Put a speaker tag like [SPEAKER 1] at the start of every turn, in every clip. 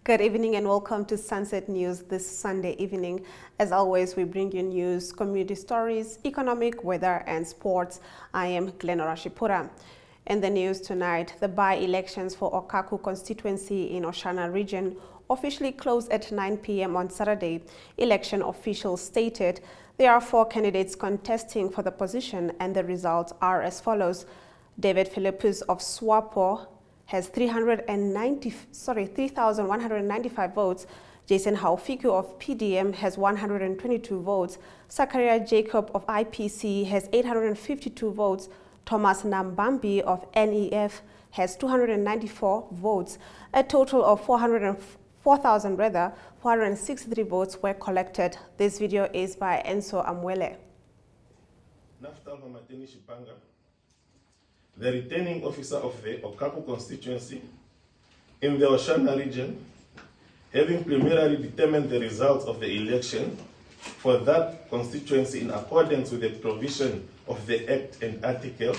[SPEAKER 1] Good evening and welcome to Sunset News this Sunday evening. As always, we bring you news, community stories, economic, weather and sports. I am Glenora Shipura. In the news tonight, the by-elections for Okaku constituency in Oshana region officially closed at 9 p.m. on Saturday. Election officials stated there are 4 candidates contesting for the position and the results are as follows. David Philippus of SWAPO has 3,195 votes. Jason Haufiku of PDM has 122 votes. Zakaria Jacob of IPC has 852 votes. Thomas Nambambi of NEF has 294 votes. A total of 463 votes were collected. This video is by Enso Amwele.
[SPEAKER 2] The returning officer of the Okaku constituency in the Oshana region, having preliminarily determined the results of the election for that constituency in accordance with the provision of the Act and Article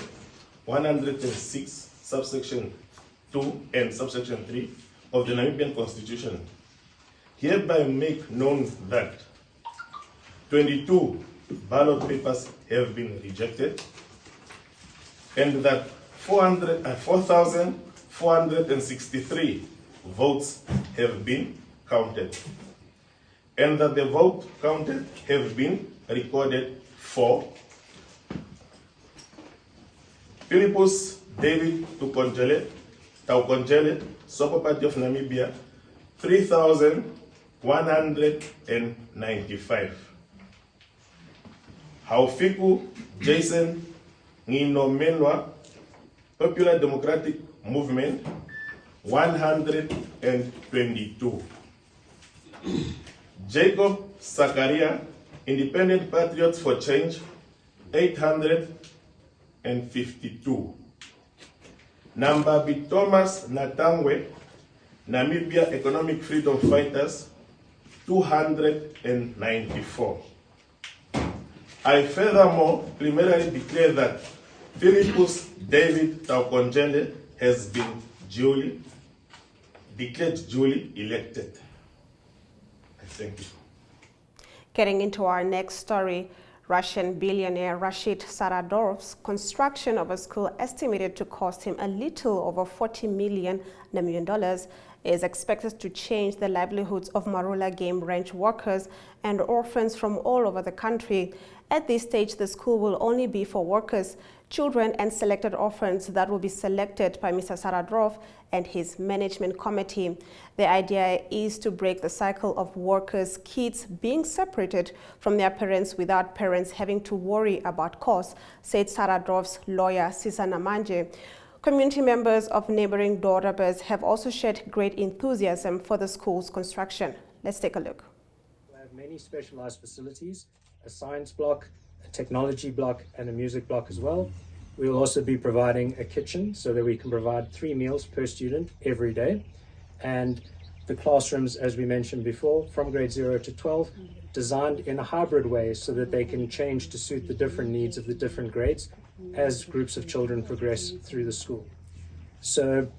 [SPEAKER 2] 106, subsection 2 and subsection 3 of the Namibian Constitution, hereby make known that 22 ballot papers have been rejected, and that 4,463 votes have been counted, and that the vote counted have been recorded for Philippus David Taukonjele, Sopo Party of Namibia, 3,195. Haufiku Jason Nginomenwa, Popular Democratic Movement, 122. Jacob Zakaria, Independent Patriots for Change, 852. Nambabi Thomas Natangwe, Namibia Economic Freedom Fighters, 294. I furthermore preliminarily declare that Philippus David Taukonjele has been declared duly elected. I thank you.
[SPEAKER 1] Getting into our next story, Russian billionaire Rashid Saradorov's construction of a school estimated to cost him a little over $40 million is expected to change the livelihoods of Marula Game Ranch workers and orphans from all over the country. At this stage, the school will only be for workers, children and selected orphans that will be selected by Mr. Saradorov and his management committee. The idea is to break the cycle of workers' kids being separated from their parents without parents having to worry about costs, said Saradorov's lawyer, Sisana Manje. Community members of neighboring Dorabas have also shared great enthusiasm for the school's construction. Let's take a look.
[SPEAKER 3] We have many specialized facilities, a science block, a technology block, and a music block as well. We will also be providing a kitchen so that we can provide 3 meals per student every day. And the classrooms, as we mentioned before, from grade 0 to 12, designed in a hybrid way so that they can change to suit the different needs of the different grades as groups of children progress through the school. So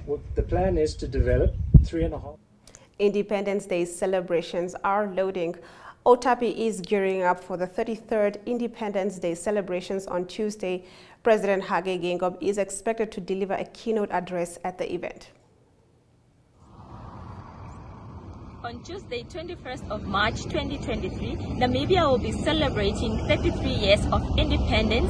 [SPEAKER 3] what the plan is to develop 3.5.
[SPEAKER 1] Independence Day celebrations are loading. OTAPI is gearing up for the 33rd Independence Day celebrations on Tuesday. President Hage Geingob is expected to deliver a keynote address at the event.
[SPEAKER 4] On Tuesday, 21st of March 2023, Namibia will be celebrating 33 years of independence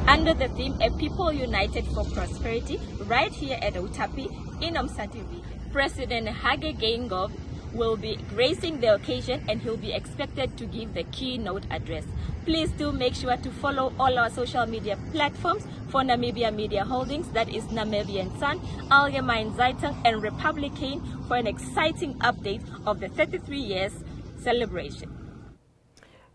[SPEAKER 4] under the theme A People United for Prosperity right here at OTAPI in Umsati region. President Hage Geingob will be gracing the occasion and he'll be expected to give the keynote address. Please do make sure to follow all our social media platforms for Namibia Media Holdings, that is Namibian Sun, Algemein Zeitung and Republican, for an exciting update of the 33 years celebration.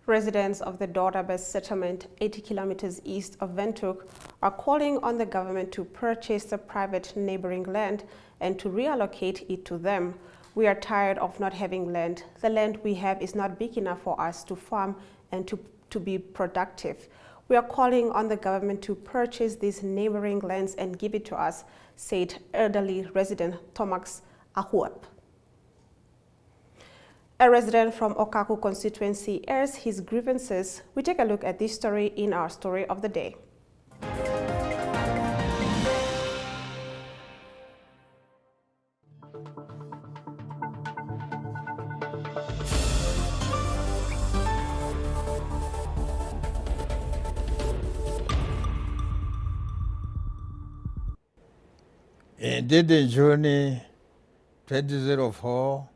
[SPEAKER 1] Residents of the Dorabas settlement, 80 kilometers east of Windhoek, are calling on the government to purchase the private neighboring land and to reallocate it to them. We are tired of not having land. The land we have is not big enough for us to farm and to be productive. We are calling on the government to purchase these neighboring lands and give it to us, said elderly resident Thomas AHUEP. A resident from Okaku constituency airs his grievances. We take a look at this story in our story of the day.
[SPEAKER 5] Indeed, in June 2004,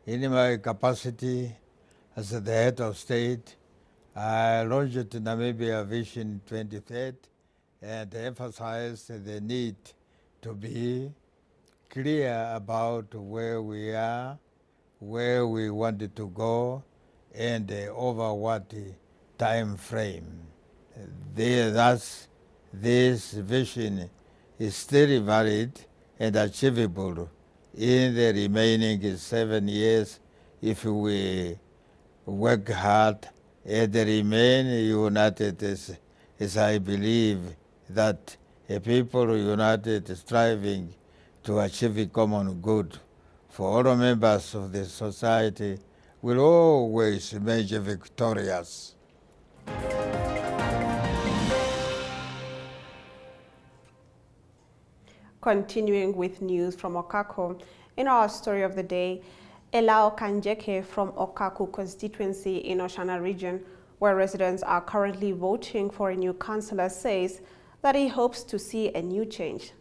[SPEAKER 5] in my capacity as the head of state, I launched Namibia Vision 2030 and emphasized the need to be clear about where we are, where we wanted to go, and over what time frame. Thus, this vision is still valid and achievable in the remaining 7 years if we work hard and remain united as I believe that a people united striving to achieve a common good for all members of the society will always emerge victorious.
[SPEAKER 1] Continuing with news from Okaku, in our story of the day, Elao Kanjeke from Okaku constituency in Oshana region, where residents are currently voting for a new councillor, says that he hopes to see a new change.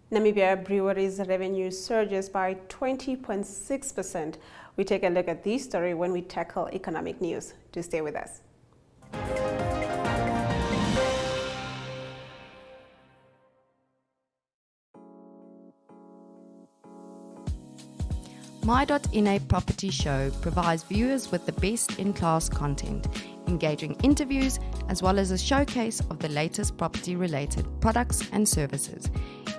[SPEAKER 1] Namibia Breweries revenue surges by 20.6%. We take a look at this story when we tackle economic news. Do stay with us.
[SPEAKER 6] My.NA Property Show provides viewers with the best in-class content, engaging interviews, as well as a showcase of the latest property-related products and services.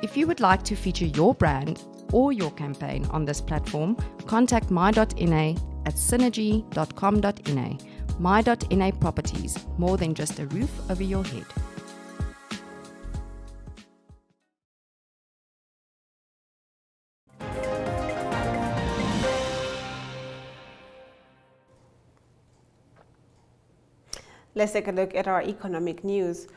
[SPEAKER 6] If you would like to feature your brand or your campaign on this platform, contact My.NA at synergy.com.na. My.NA Properties, more than just a roof over your head.
[SPEAKER 1] Let's take a look at our economic news.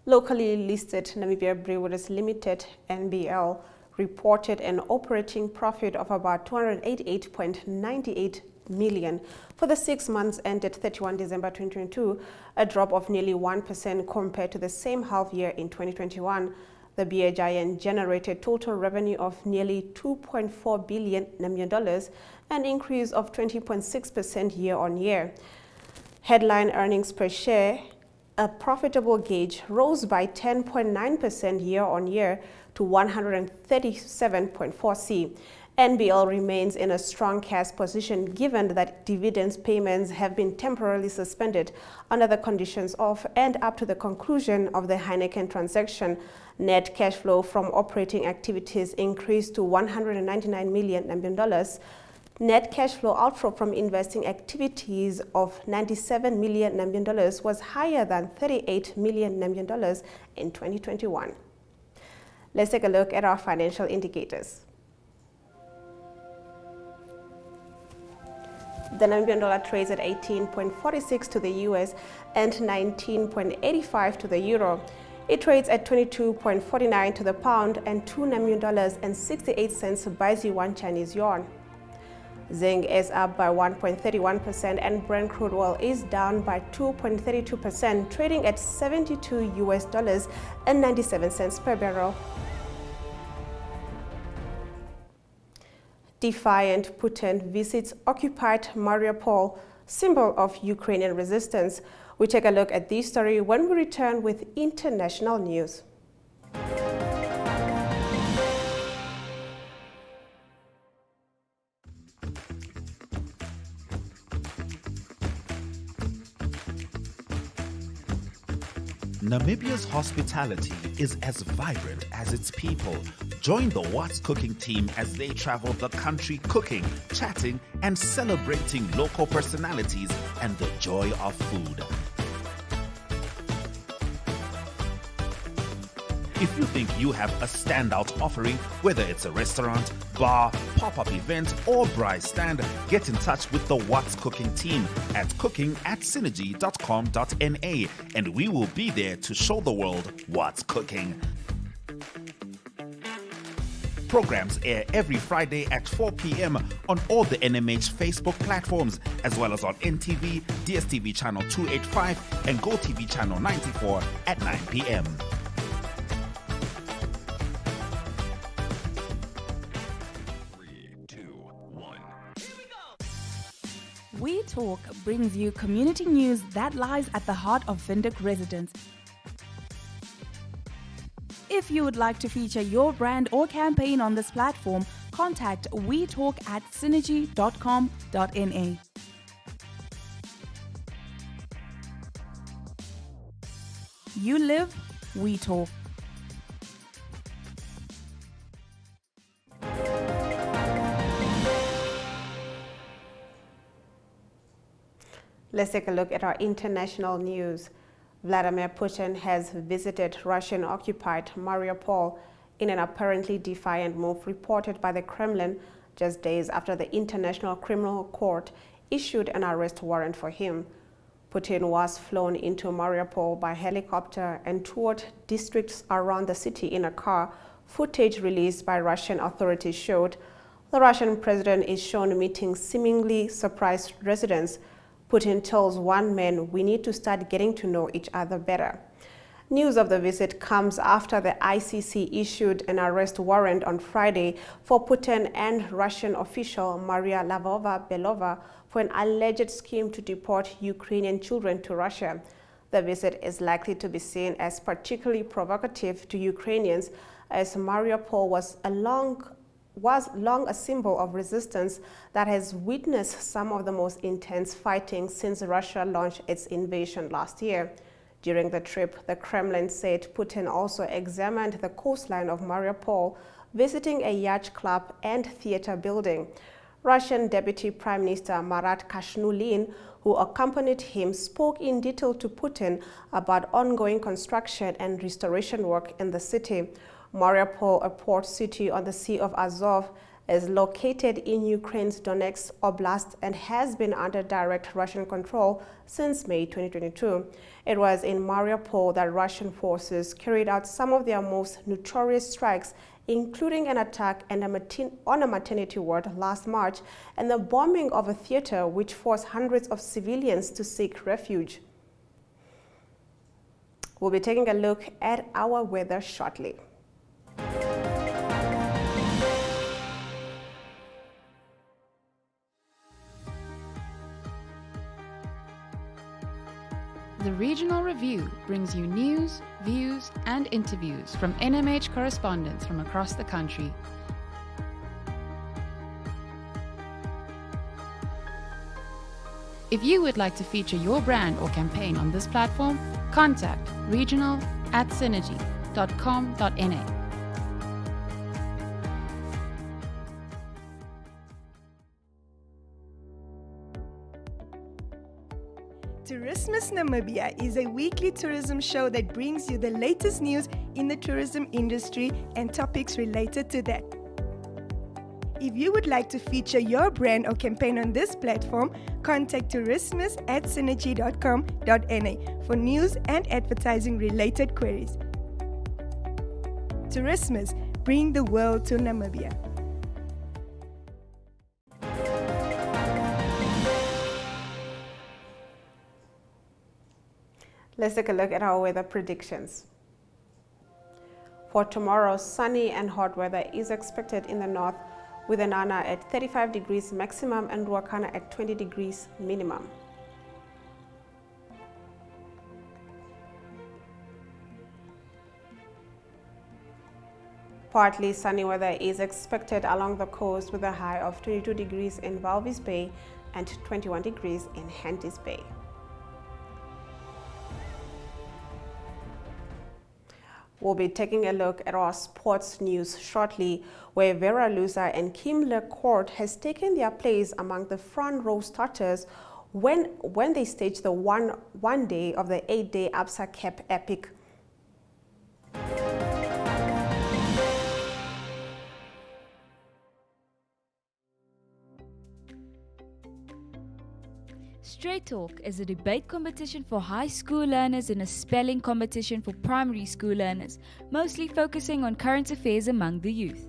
[SPEAKER 1] Locally listed Namibia Breweries Limited, NBL, reported an operating profit of about 288.98 million for the 6 months ended 31 December 2022, a drop of nearly 1% compared to the same half year in 2021. The beer giant generated total revenue of nearly $2.4 billion, an increase of 20.6% year-on-year. Headline earnings per share, a profitable gauge, rose by 10.9% year-on-year to 137.4C. NBL remains in a strong cash position given that dividends payments have been temporarily suspended under the conditions of and up to the conclusion of the Heineken transaction. Net cash flow from operating activities increased to $199 million. Net cash flow outflow from investing activities of $97 million was higher than $38 million in 2021. Let's take a look at our financial indicators. The Namibian dollar trades at 18.46 to the US and 19.85 to the euro. It trades at 22.49 to the pound and $2 Namibian 68 buys you 1 Chinese yuan. Zinc is up by 1.31% and Brent crude oil is down by 2.32%, trading at $72.97 per barrel. Defiant Putin visits occupied Mariupol, symbol of Ukrainian resistance. We take a look at this story when we return with international news.
[SPEAKER 7] Namibia's hospitality is as vibrant as its people. Join the What's Cooking team as they travel the country cooking, chatting, and celebrating local personalities and the joy of food. If you think you have a standout offering, whether it's a restaurant, bar, pop-up event, or braai stand, get in touch with the What's Cooking team at cooking@synergy.com.na, and we will be there to show the world what's cooking. Programs air every Friday at 4 p.m. on all the NMH Facebook platforms, as well as on NTV, DSTV channel 285, and GoTV channel 94 at 9 p.m.
[SPEAKER 8] We Talk brings you community news that lies at the heart of Windhoek residents. If you would like to feature your brand or campaign on this platform, contact wetalk@synergy.com.na. You live, we talk.
[SPEAKER 1] Let's take a look at our international news. Vladimir Putin has visited Russian-occupied Mariupol in an apparently defiant move reported by the Kremlin just days after the International Criminal Court issued an arrest warrant for him. Putin was flown into Mariupol by helicopter and toured districts around the city in a car. Footage released by Russian authorities showed the Russian president is shown meeting seemingly surprised residents. Putin tells one man, "We need to start getting to know each other better." News of the visit comes after the ICC issued an arrest warrant on Friday for Putin and Russian official Maria Lvova-Belova for an alleged scheme to deport Ukrainian children to Russia. The visit is likely to be seen as particularly provocative to Ukrainians, as Mariupol was long a symbol of resistance that has witnessed some of the most intense fighting since Russia launched its invasion last year. During the trip, the Kremlin said Putin also examined the coastline of Mariupol, visiting a yacht club and theater building. Russian Deputy Prime Minister Marat Kashnulin, who accompanied him, spoke in detail to Putin about ongoing construction and restoration work in the city. Mariupol, a port city on the Sea of Azov, is located in Ukraine's Donetsk Oblast and has been under direct Russian control since May 2022. It was in Mariupol that Russian forces carried out some of their most notorious strikes, including an attack on a maternity ward last March and the bombing of a theater which forced hundreds of civilians to seek refuge. We'll be taking a look at our weather shortly.
[SPEAKER 6] The Regional Review brings you news, views, and interviews from NMH correspondents from across the country. If you would like to feature your brand or campaign on this platform, contact regional@synergy.com.na.
[SPEAKER 9] Tourismus Namibia is a weekly tourism show that brings you the latest news in the tourism industry and topics related to that. If you would like to feature your brand or campaign on this platform, contact tourismus@synergy.com.na for news and advertising related queries. Tourismus, bring the world to Namibia.
[SPEAKER 1] Let's take a look at our weather predictions. For tomorrow, sunny and hot weather is expected in the north, with Enana at 35 degrees maximum and Ruacana at 20 degrees minimum. Partly sunny weather is expected along the coast with a high of 22 degrees in Walvis Bay and 21 degrees in Henties Bay. We'll be taking a look at our sports news shortly, where Vera Lusa and Kim LeCourt has taken their place among the front row starters when they stage the one day of the 8-day Absa Cup Epic.
[SPEAKER 10] Straight Talk is a debate competition for high school learners and a spelling competition for primary school learners, mostly focusing on current affairs among the youth.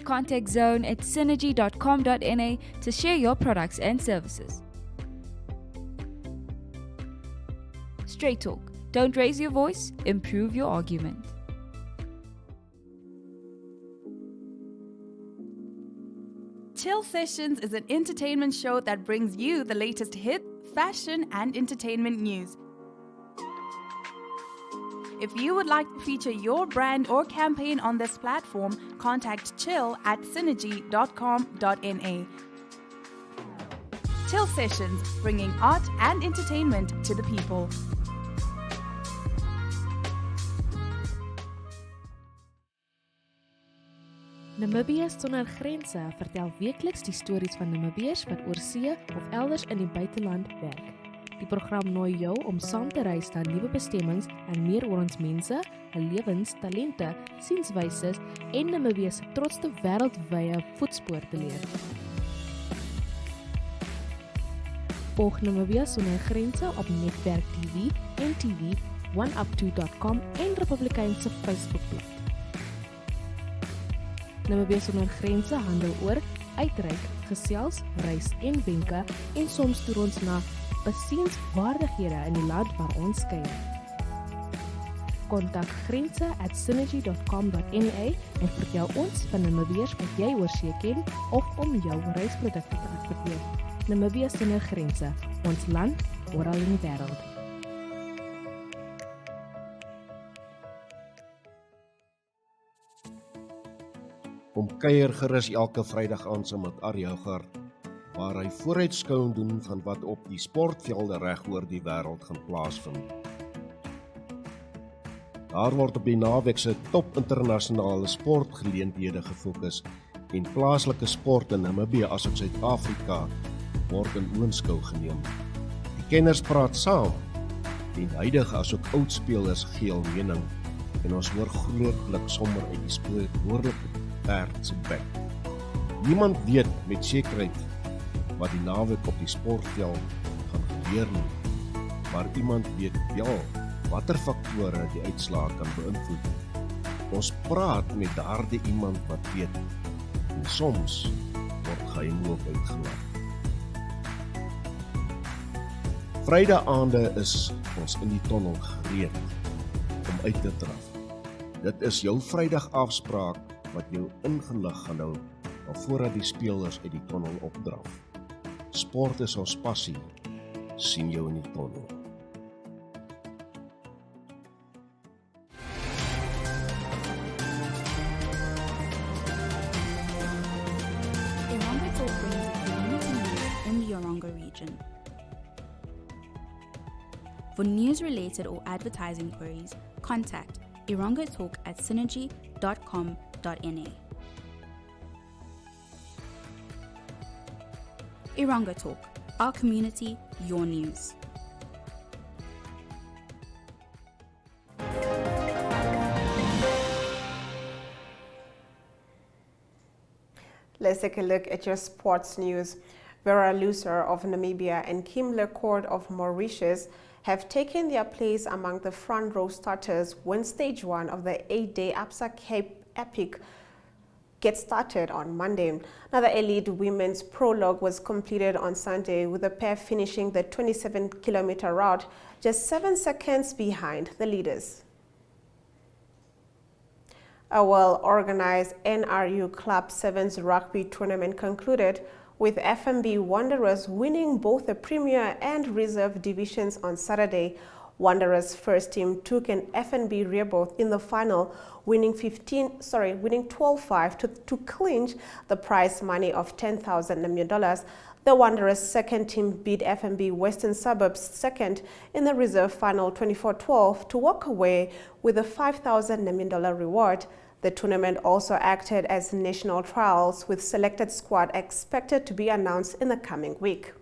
[SPEAKER 10] Contact Zone at synergy.com.na to share your products and services. Straight Talk. Don't raise your voice, improve your argument.
[SPEAKER 8] Chill Sessions is an entertainment show that brings you the latest hit, fashion, and entertainment news. If you would like to feature your brand or campaign on this platform, contact Chill at synergy.com.na. Chill Sessions, bringing art and entertainment to the people.
[SPEAKER 11] Namibië sonder grense vertel weekliks die stories van Namibiërs wat oor see of elders in die buiteland werk. Die program nooi jou om saam te reis na nuwe bestemmings en meer oor ons mense, hul lewens, talente, sienswyses en Namibië se trotste wêreldwye voetspoor te leer. Volg Namibië sonder grense op Netwerk TV, NTV, OneUpTwo.com en Republikeinse Facebookblad. Namibië sonder grense handel oor uitreik, gesels, reis en wenke en soms toer ons na besienswaardighede in die land waar ons kuier. Kontak grense@synergy.com.na en vertel ons van Namibiërs wat jy oor see ken of om jou reisprodukte te adverteer. Namibië sonder grense, ons land oral in die wêreld.
[SPEAKER 12] Kom kuier gerus elke Vrydag aand saam met Arjougar, waar hy vooruitskouing doen van wat op die sportvelde reg oor die wêreld gaan plaasvind. Daar word op die naweek se top internasionale sportgeleenthede gefokus en plaaslike sport in Namibië asook Suid-Afrika word in oënskou geneem. Die kenners praat saam en huidige asook oud spelers gee hul mening en ons hoor groot blik sommer uit die spreekwoordelike perd se bek. Niemand weet met sekerheid wat die naweek op die sportveld gaan gebeur nie, maar iemand weet wel watter faktore die uitslae kan beïnvloed. Ons praat met daardie iemand wat weet en soms word geheim ook uitgelaat. Vrydaande is ons in die tonnel gereed om uit te draf. Dit is jou Vrydag afspraak wat jou ingelig gaan hou alvordat die spelers uit die tonnel opdraf. Sport is ons passie, sien jou in die tonnel.
[SPEAKER 13] OneUpTwo brings community news in the Orongo region. For news-related or advertising queries, contact OrongoTalk@synergy.com.na. Orongo Talk, our community, your news.
[SPEAKER 1] Let's take a look at your sports news. Vera Lusa of Namibia and Kim LeCourt of Mauritius have taken their place among the front row starters when stage 1 of the 8-day Absa Cup Epic gets started on Monday. Now, the elite women's prologue was completed on Sunday, with the pair finishing the 27-kilometer route just 7 seconds behind the leaders. A well-organized NRU Club Sevens rugby tournament concluded with FMB Wanderers winning both the Premier and Reserve divisions on Saturday, Wanderers first team took an F&B rearboth in the final, winning 12-5 to clinch the prize money of $10,000 million. The Wanderers second team beat F&B Western Suburbs second in the reserve final 24-12 to walk away with a $5,000 million reward. The tournament also acted as national trials, with selected squad expected to be announced in the coming week.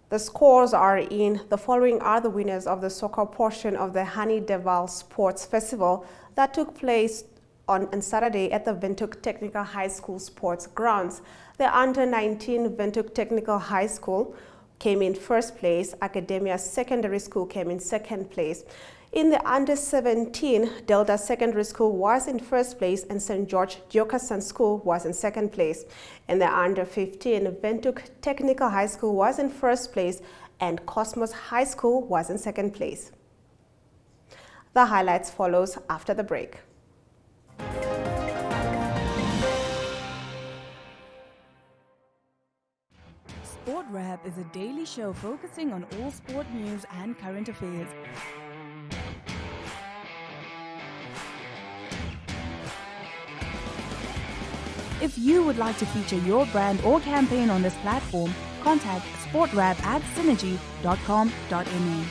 [SPEAKER 1] The scores are in. The following are the winners of the soccer portion of the Honey Deval Sports Festival that took place on Saturday at the Windhoek Technical High School sports grounds. The under-19 Windhoek Technical High School came in first place. Academia Secondary School came in second place. In the under-17, Delta Secondary School was in first place and St. George Diocasan School was in second place. In the under-15, Windhoek Technical High School was in first place and Cosmos High School was in second place. The highlights follows after the break.
[SPEAKER 8] Sport Wrap is a daily show focusing on all sport news and current affairs. If you would like to feature your brand or campaign on this platform, contact sportwrap@synergy.com.na.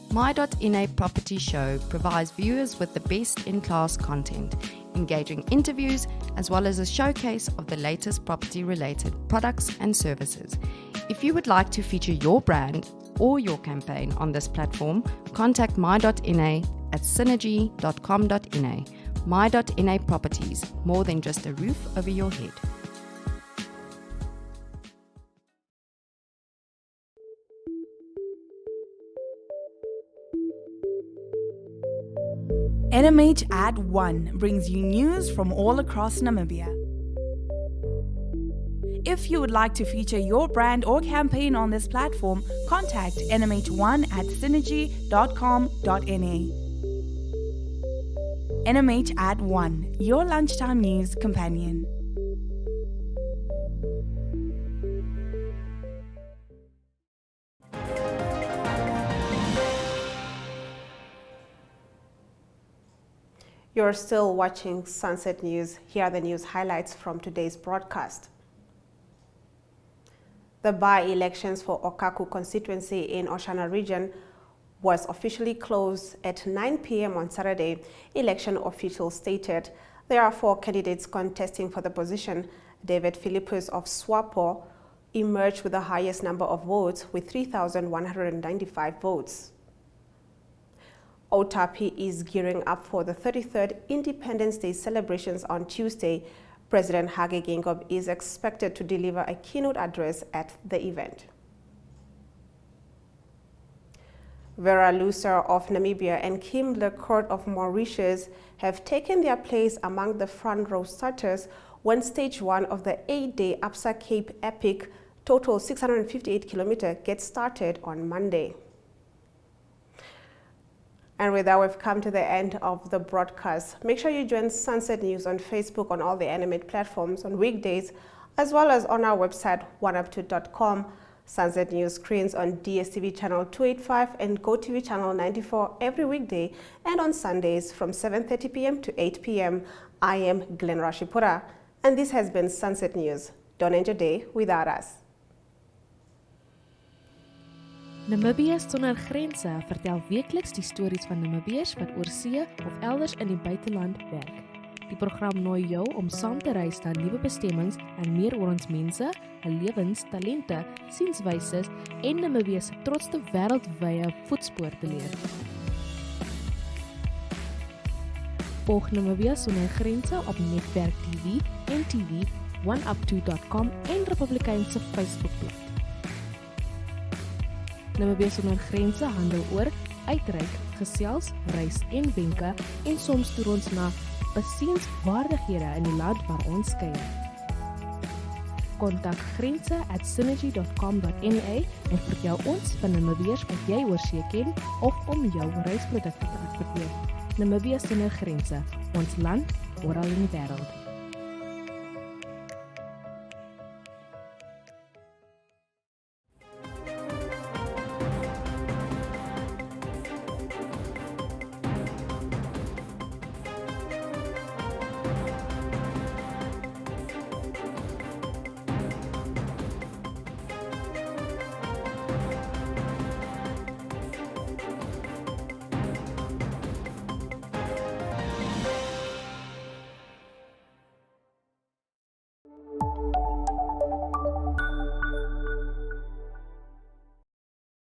[SPEAKER 6] My.NA Property Show provides viewers with the best in-class content, engaging interviews, as well as a showcase of the latest property-related products and services. If you would like to feature your brand or your campaign on this platform, contact My.NA at synergy.com.na. My.NA Properties, more than just a roof over your head.
[SPEAKER 8] NMH at 1 brings you news from all across Namibia. If you would like to feature your brand or campaign on this platform, contact NMH1 at synergy.com.na. NMH at 1, your lunchtime news companion.
[SPEAKER 1] You're still watching Sunset News. Here are the news highlights from today's broadcast. The by-elections for Okaku constituency in Oshana region was officially closed at 9 p.m. on Saturday. Election officials stated there are 4 candidates contesting for the position. David Philippus of Swapo emerged with the highest number of votes with 3,195 votes. Otapi is gearing up for the 33rd Independence Day celebrations on Tuesday. President Hage Geingob is expected to deliver a keynote address at the event. Vera Lucer of Namibia and Kim Lecourt of Mauritius have taken their place among the front row starters when stage 1 of the 8-day Absa Cape Epic, total 658 kilometer, gets started on Monday. And with that, we've come to the end of the broadcast. Make sure you join Sunset News on Facebook on all the animate platforms on weekdays, as well as on our website, OneUpTwo.com. Sunset News screens on DSTV channel 285 and GoTV channel 94 every weekday, and on Sundays from 7:30 p.m. to 8 p.m. I am Glenn Rashipura, and this has been Sunset News. Don't end your day without us.
[SPEAKER 11] Namibië sonder grense vertel weekliks die stories van Namibiërs wat oorsee of elders in die buiteland werk. Die program nooi jou om saam te reis na nuwe bestemmings en meer oor ons mense, hul lewens, talente, sienswyses en Namibië se trotste wêreldwye voetspoor te leer. Volg Namibië sonder grense op Netwerk TV, NTV, OneUpTwo.com en Republikeinse Facebookblad. Namibië sonder grense handel oor uitreik, gesels, reis en wenke en soms toer ons na besienswaardighede in die land waar ons kuier. kontak grense@synergy.com.na en vertel ons van Namibiërs wat jy oorsee ken of om jou reisprodukte te adverteer. Namibië sonder grense, ons land oral in die wêreld.